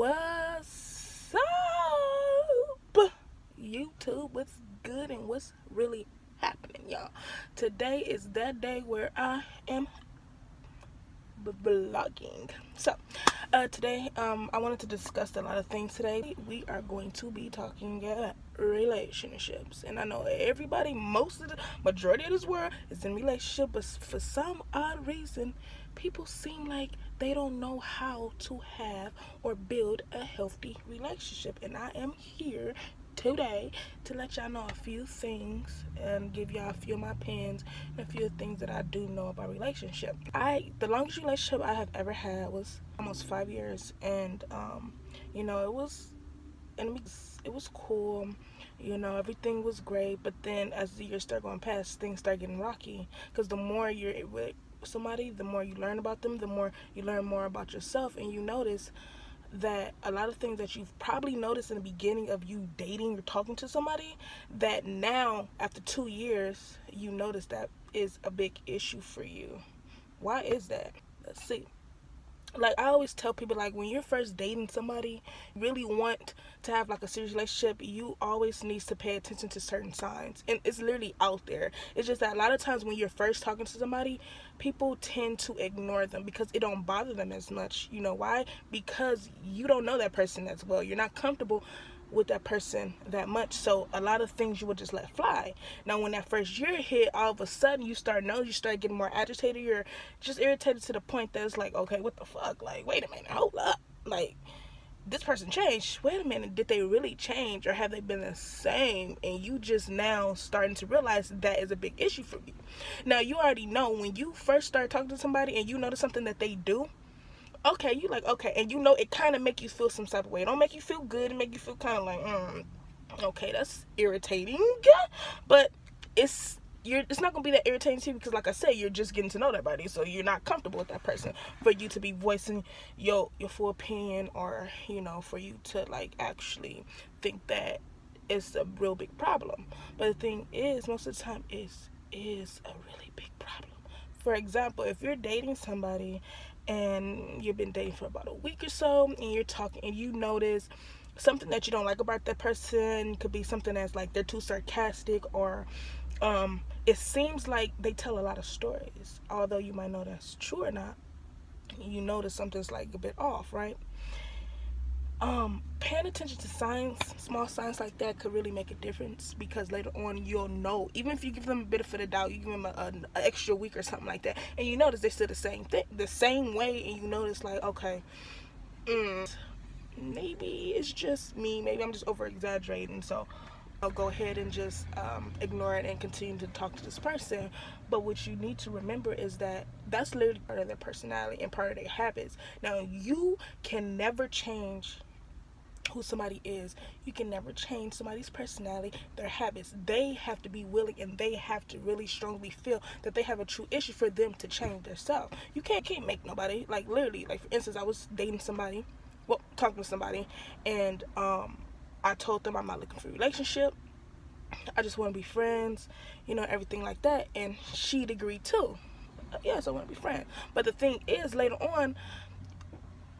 What's up, YouTube? What's good and what's really happening, y'all? Today is that day where I am vlogging. So, today, I wanted to discuss a lot of things today. We are going to be talking about relationships, and I know everybody, most of the majority of this world is in relationship, but for some odd reason, people seem like they don't know how to have or build a healthy relationship, and I am here today to let y'all know a few things and give y'all a few of my opinions and a few things that I do know about relationship. The longest relationship I have ever had was almost 5 years, and it was it was cool. Everything was great, but then as the years start going past, things start getting rocky, because the more you're with somebody, the more you learn about them, the more you learn more about yourself, and you notice that a lot of things that you've probably noticed in the beginning of you dating or talking to somebody, that now after 2 years you notice that is a big issue for you. Why is that? Let's see. Like, I always tell people, like, when you're first dating somebody, really want to have like a serious relationship, you always needs to pay attention to certain signs, and it's literally out there. It's just that a lot of times when you're first talking to somebody, people tend to ignore them because it don't bother them as much. You know why? Because you don't know that person as well. You're not comfortable with that person that much, so a lot of things you would just let fly. Now when that first year hit, all of a sudden you start getting more agitated. You're just irritated to the point that it's like, okay, what the fuck, like, wait a minute, hold up, like, this person changed. Wait a minute, did they really change, or have they been the same? And you just now starting to realize that is a big issue for you. Now you already know when you first start talking to somebody and you notice something that they do, okay, you like, okay, and it kind of make you feel some type of way. It don't make you feel good. It make you feel kind of like, okay, that's irritating, but it's not gonna be that irritating to you, because like I said, you're just getting to know that body, so you're not comfortable with that person for you to be voicing your full opinion, or for you to like actually think that it's a real big problem. But the thing is, most of the time is a really big problem. For example, if you're dating somebody and you've been dating for about a week or so, and you're talking and you notice something that you don't like about that person, could be something that's like they're too sarcastic, or it seems like they tell a lot of stories, although you might know that's true or not. You notice something's like a bit off, right? Paying attention to signs, small signs like that, could really make a difference, because later on you'll know, even if you give them a benefit of the doubt, you give them an extra week or something like that, and you notice they still the same thing, the same way, and you notice like, okay, maybe it's just me, maybe I'm just over exaggerating, so I'll go ahead and just ignore it and continue to talk to this person. But what you need to remember is that that's literally part of their personality and part of their habits. Now, you can never change who somebody is. You can never change somebody's personality, their habits. They have to be willing, and they have to really strongly feel that they have a true issue for them to change themselves. You can't make nobody, like, literally, like, for instance, I was dating somebody, well, talking to somebody, and I told them I'm not looking for a relationship, I just want to be friends, everything like that, and she'd agree too. Yes, I want to be friends. But the thing is, later on,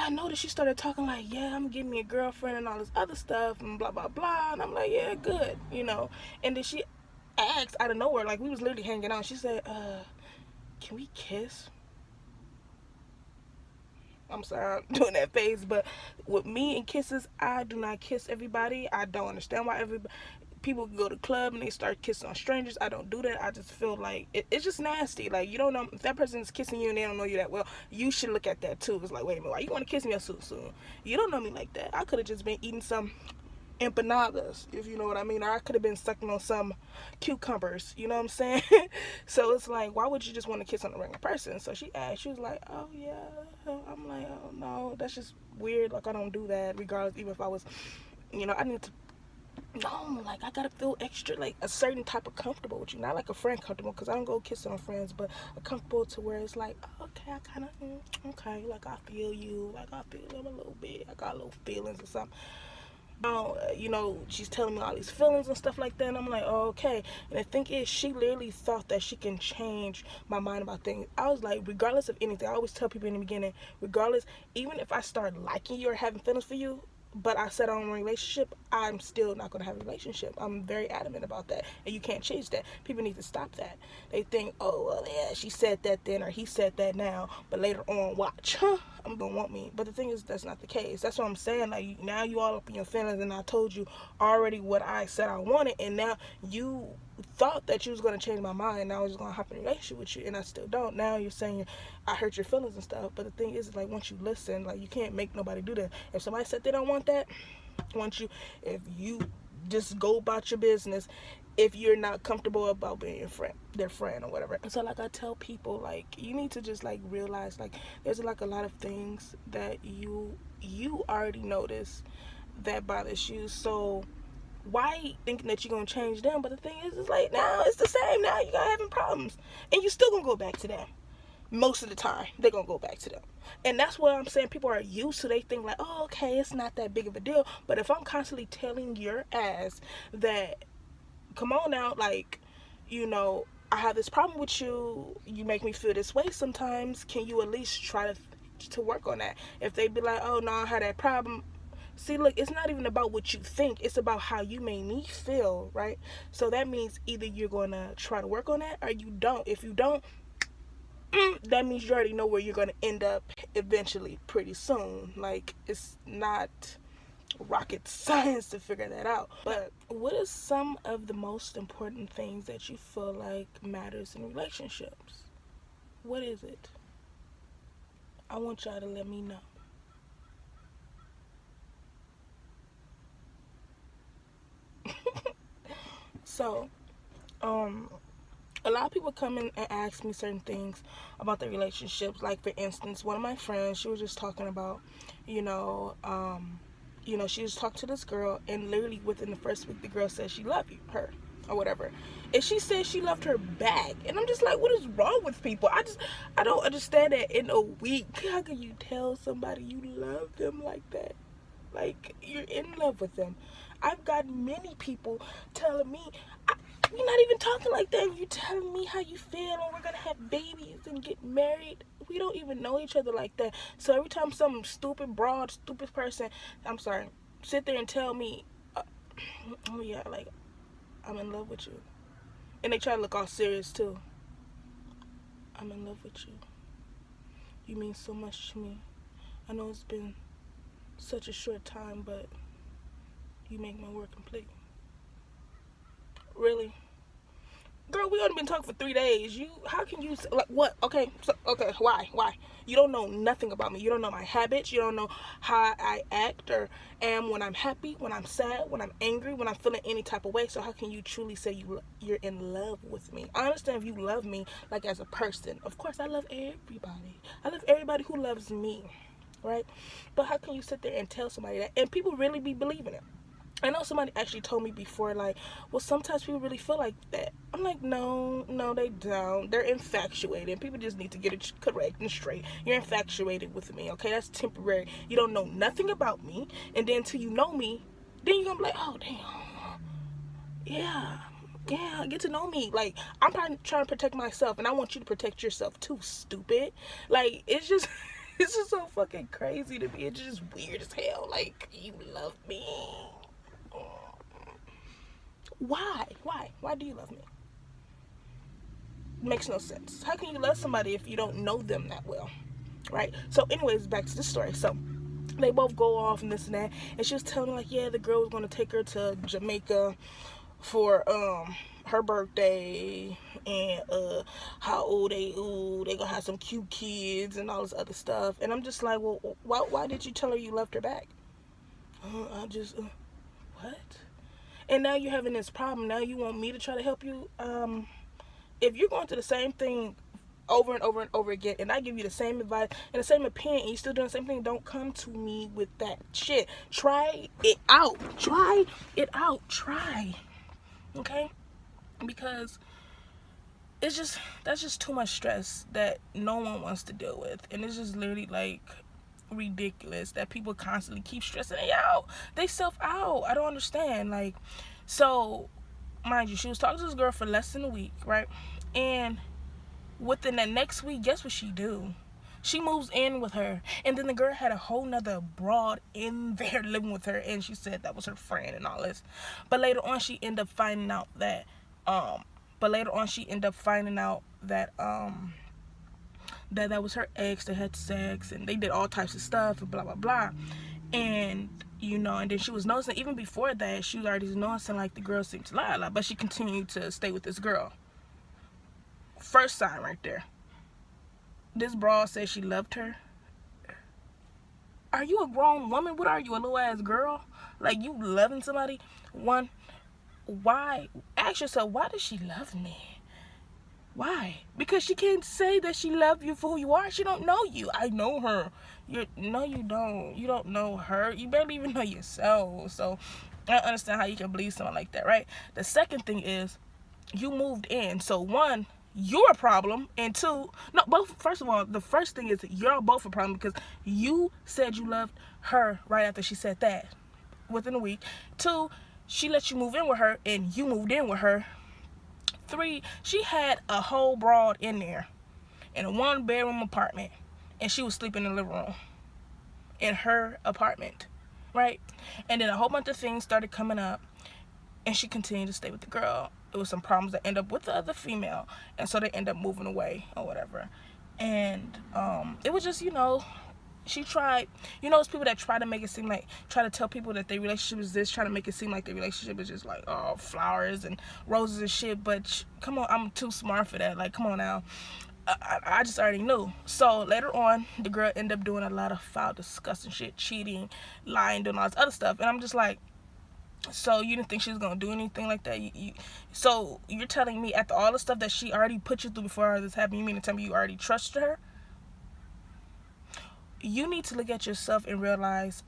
I noticed she started talking like, yeah, I'm getting me a girlfriend and all this other stuff and blah, blah, blah. And I'm like, yeah, good, And then she asked out of nowhere, like, we was literally hanging out. She said, can we kiss? I'm sorry I'm doing that face, but with me and kisses, I do not kiss everybody. I don't understand why people go to the club and they start kissing on strangers. I don't do that. I just feel like it's just nasty. Like, you don't know if that person is kissing you and they don't know you that well. You should look at that too. It's like, wait a minute, why you want to kiss me so soon? You don't know me like that. I could have just been eating some empanadas, if you know what I mean, or I could have been sucking on some cucumbers, you know what I'm saying? So it's like, why would you just want to kiss on a regular person? So she asked, she was like, oh yeah. I'm like, oh no, that's just weird. Like, I don't do that, regardless. Even if I was, I need to, no, like, I gotta feel extra, like, a certain type of comfortable with you, not like a friend comfortable, because I don't go kissing on friends, but a comfortable to where it's like, okay, I kind of, okay, like, I feel you, like, I feel them a little bit, I got little feelings or something. She's telling me all these feelings and stuff like that, and I'm like, oh, okay. And the thing is, she literally thought that she can change my mind about things. I was like, regardless of anything, I always tell people in the beginning, regardless, even if I start liking you or having feelings for you, but I said I don't want a relationship, I'm still not going to have a relationship. I'm very adamant about that, and you can't change that. People need to stop that. They think, oh, well, yeah, she said that then, or he said that now, but later on, watch, I'm going to want me. But the thing is, that's not the case. That's what I'm saying. Like, now you all up in your feelings, and I told you already what I said I wanted, and now you thought that you was going to change my mind, and I was just going to hop in a relationship with you, and I still don't. Now you're saying I hurt your feelings and stuff, but the thing is, like, once you listen, like, you can't make nobody do that. If somebody said they don't want that, if you just go about your business, if you're not comfortable about being their friend or whatever. So like I tell people, like, you need to just like realize, like, there's like a lot of things that you already notice that bothers you. So why thinking that you're gonna change them? But the thing is, it's like, now it's the same. Now you got having problems, and you still gonna go back to them. Most of the time they're gonna go back to them, and that's what I'm saying. People are used to, they think like, oh, okay, it's not that big of a deal. But if I'm constantly telling your ass that, come on now, like, I have this problem with you, you make me feel this way sometimes, can you at least try to work on that? If they be like, oh no, I had that problem, see, look, it's not even about what you think, it's about how you made me feel, right? So that means either you're gonna try to work on that or you don't. If you don't, that means you already know where you're going to end up eventually pretty soon. Like, it's not rocket science to figure that out. But what is some of the most important things that you feel like matters in relationships? What is it? I want y'all to let me know. So, a lot of people come in and ask me certain things about their relationships. Like, for instance, one of my friends, she was just talking about, she was talking to this girl, and literally within the first week, the girl said she loved her or whatever, and she said she loved her back, and I'm just like, what is wrong with people? I don't understand that. In a week, how can you tell somebody you love them like that? Like, you're in love with them. I've got many people telling me, we're not even talking like that. You telling me how you feel, and we're gonna have babies and get married. We don't even know each other like that. So every time some stupid broad, stupid person, I'm sorry, sit there and tell me, oh yeah, like, I'm in love with you, and they try to look all serious too. I'm in love with you. You mean so much to me. I know it's been such a short time, but you make my work complete. Really? Girl, we only been talking for 3 days. How can you, like, what? Okay, why? You don't know nothing about me. You don't know my habits. You don't know how I act or am when I'm happy, when I'm sad, when I'm angry, when I'm feeling any type of way. So how can you truly say you're in love with me? I understand if you love me, like, as a person. Of course, I love everybody. I love everybody who loves me, right? But how can you sit there and tell somebody that, and people really be believing it? I know somebody actually told me before, like, well, sometimes people really feel like that. I'm like, no, they don't. They're infatuated. People just need to get it correct and straight. You're infatuated with me, okay? That's temporary. You don't know nothing about me, and then till you know me, then you're gonna be like, oh, damn. Yeah, get to know me. Like, I'm trying to protect myself, and I want you to protect yourself too, stupid. Like, it's just... it's just so fucking crazy to me. It's just weird as hell. Like, you love me. Why do you love me? Makes no sense. How can you love somebody if you don't know them that well, right? So anyways, back to the story. So they both go off and this and that, and she was telling me, like, yeah, the girl was going to take her to Jamaica for her birthday, and how they gonna have some cute kids and all this other stuff. And I'm just like, well, why did you tell her you loved her back? I just what? And now you're having this problem. Now you want me to try to help you? If you're going through the same thing over and over and over again, and I give you the same advice and the same opinion, and you're still doing the same thing, don't come to me with that shit. Try it out. Try. Okay? Because that's just too much stress that no one wants to deal with. And it's just literally like, ridiculous that people constantly keep stressing they self out. I don't understand. Like, so mind you, she was talking to this girl for less than a week, right? And within that next week, guess what she do? She moves in with her, and then the girl had a whole nother broad in there living with her, and she said that was her friend and all this. But later on, she ended up finding out that, that was her ex. They had sex, and they did all types of stuff, and blah blah blah. And and then she was noticing, even before that, she was already noticing like the girl seemed to lie a lot, but she continued to stay with this girl. First sign right there. This broad said she loved her. Are you a grown woman? What are you, a little ass girl? Like, you loving somebody? One, why? Ask yourself, why does she love me? Why? Because she can't say that she loves you for who you are. She don't know you. I know her. No, you don't. You don't know her. You barely even know yourself. So I don't understand how you can believe someone like that, right? The second thing is, you moved in. So one, you're a problem, and two, no, both. First of all, the first thing is you're both a problem because you said you loved her right after she said that within a week. Two, she let you move in with her, and you moved in with her. Three, she had a whole broad in there in a 1-bedroom apartment, and she was sleeping in the living room in her apartment, right? And then a whole bunch of things started coming up, and she continued to stay with the girl. It was some problems that end up with the other female, and so they end up moving away or whatever. And it was just, she tried, it's people that try to make it seem like, try to tell people that their relationship is this, try to make it seem like their relationship is just like, oh, flowers and roses and shit. But come on, I'm too smart for that. Like, come on now. I just already knew. So later on, the girl ended up doing a lot of foul, disgusting shit, cheating, lying, doing all this other stuff. And I'm just like, so you didn't think she was gonna do anything like that? So you're telling me after all the stuff that she already put you through before all this happened, you mean to tell me you already trusted her? You need to look at yourself and realize,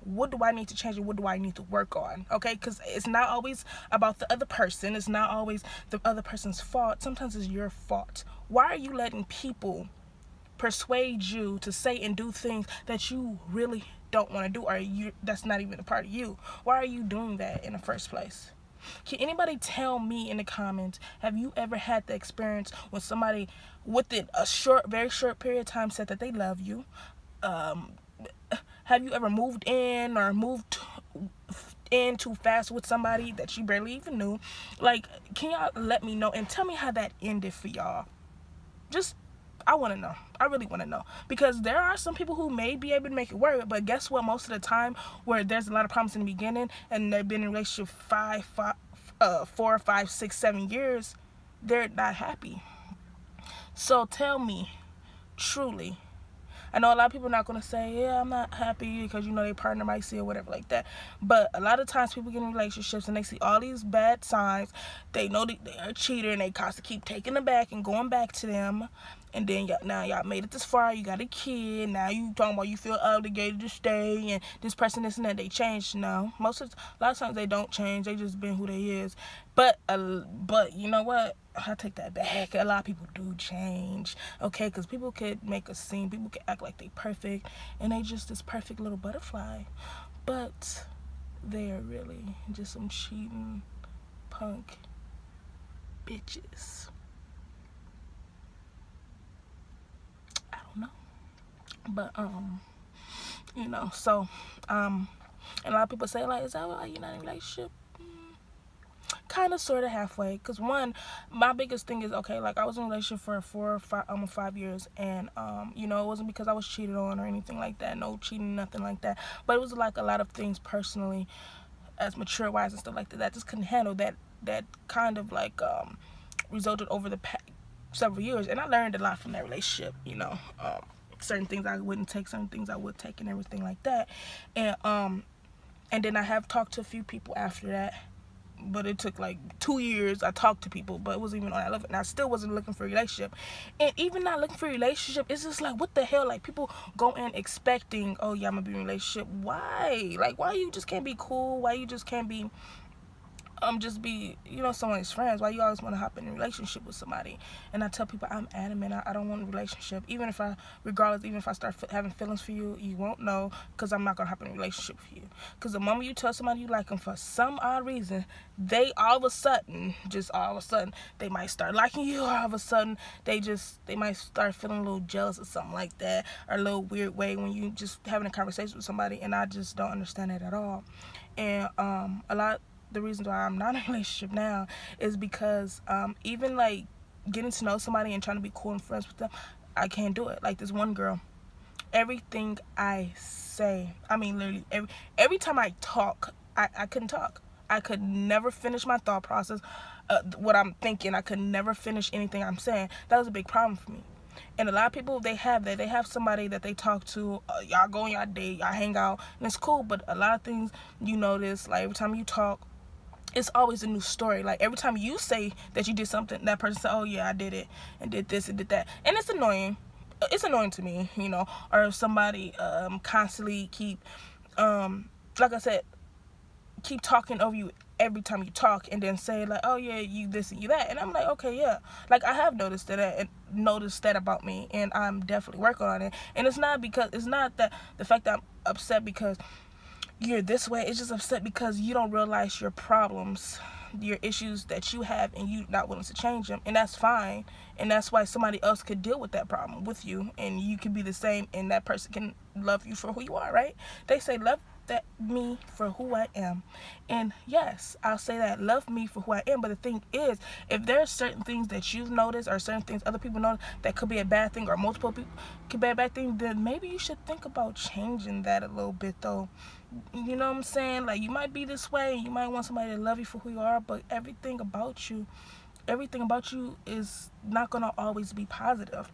what do I need to change and what do I need to work on? Okay, because it's not always about the other person. It's not always the other person's fault. Sometimes it's your fault. Why are you letting people persuade you to say and do things that you really don't want to do, or that's not even a part of you? Why are you doing that in the first place? Can anybody tell me in the comments, have you ever had the experience when somebody within a very short period of time said that they love you? Have you ever moved in or moved in too fast with somebody that you barely even knew? Like, can y'all let me know and tell me how that ended for y'all? I want to know. I really want to know, because there are some people who may be able to make it work, but guess what? Most of the time, where there's a lot of problems in the beginning and they've been in a relationship 4, 5, 6, 7 years, they're not happy. So tell me, truly, I know a lot of people are not going to say, yeah, I'm not happy, because their partner might see or whatever like that. But a lot of times people get in relationships and they see all these bad signs. They know that they're a cheater, and they constantly keep taking them back and going back to them. And then now y'all made it this far, you got a kid, now you talking about you feel obligated to stay, and this person, this and that. They change. No, a lot of times they don't change. They just been who they is. But you know what? I take that back. A lot of people do change, okay? Because people could make a scene, people could act like they perfect, and they just this perfect little butterfly, but they're really just some cheating punk bitches. I don't know, but so and a lot of people say, like, is that why you're not in a relationship? Kind of, sort of, halfway. Because one, my biggest thing is, okay, like, I was in a relationship for 4 or 5, almost 5 years, and it wasn't because I was cheated on or anything like that. No cheating, nothing like that. But it was like a lot of things personally, as mature wise and stuff like that, that just couldn't handle that kind of like resulted over the past several years. And I learned a lot from that relationship. Certain things I wouldn't take, certain things I would take, and everything like that. And then I have talked to a few people after that, but it took like 2 years. I talked to people, but it wasn't even on that level, and I still wasn't looking for a relationship. And even not looking for a relationship, it's just like, what the hell? Like, people go in expecting, oh yeah, I'm gonna be in a relationship. Why? Like, why you just can't be cool? Why you just can't be just be, someone's friends. Why you always want to hop in a relationship with somebody? And I tell people I'm adamant. I don't want a relationship. Even if I start having feelings for you, you won't know, because I'm not going to hop in a relationship with you. Because the moment you tell somebody you like them for some odd reason, they all of a sudden, they might start liking you. Or all of a sudden, they might start feeling a little jealous or something like that, or a little weird way when you just having a conversation with somebody. And I just don't understand it at all. And the reason why I'm not in a relationship now is because even like getting to know somebody and trying to be cool and friends with them, I can't do it. Like this one girl, everything I say, I mean literally every time I talk, I couldn't talk. I could never finish my thought process, what I'm thinking. I could never finish anything I'm saying. That was a big problem for me. And a lot of people, they have that. They have somebody that they talk to. Y'all go on y'all date, y'all hang out, and it's cool. But a lot of things you notice, like every time you talk, it's always a new story. Like every time you say that you did something, that person said, oh yeah, I did it and did this and did that. And it's annoying. It's annoying to me, or if somebody constantly keep, like I said, keep talking over you every time you talk, and then say like, oh yeah, you this and you that. And I'm like, okay, yeah. Like I have noticed that about me, and I'm definitely working on it. And it's not that the fact that I'm upset because you're this way. It's just upset because you don't realize your problems, your issues that you have, and you not willing to change them. And that's fine. And that's why somebody else could deal with that problem with you, and you can be the same, and that person can love you for who you are, right? They say love me for who I am. And yes, I'll say that, love me for who I am. But the thing is, if there's certain things that you've noticed, or certain things other people notice that could be a bad thing, or multiple people could be a bad thing, then maybe you should think about changing that a little bit, though. You know what I'm saying? Like, you might be this way, you might want somebody to love you for who you are, but everything about you is not gonna always be positive.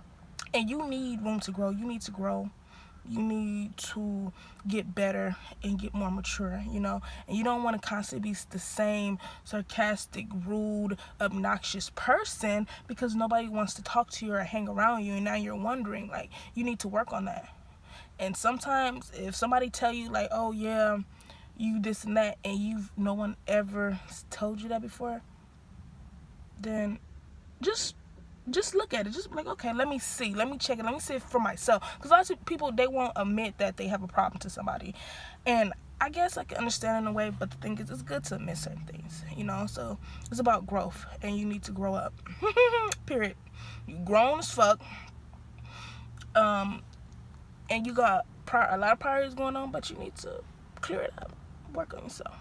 And you need room to grow. You need to grow. You need to get better and get more mature, and you don't want to constantly be the same sarcastic, rude, obnoxious person, because nobody wants to talk to you or hang around you, and now you're wondering, like, you need to work on that. And sometimes if somebody tell you like, oh yeah, you this and that, and no one ever told you that before, then just look at it. Just be like, okay, let me see, let me check it, let me see it for myself. Because a lot of people, they won't admit that they have a problem to somebody, and I guess I can understand in a way. But the thing is, it's good to admit certain things, so it's about growth, and you need to grow up. Period. You grown as fuck, and you got a lot of priorities going on, but you need to clear it up, work on yourself.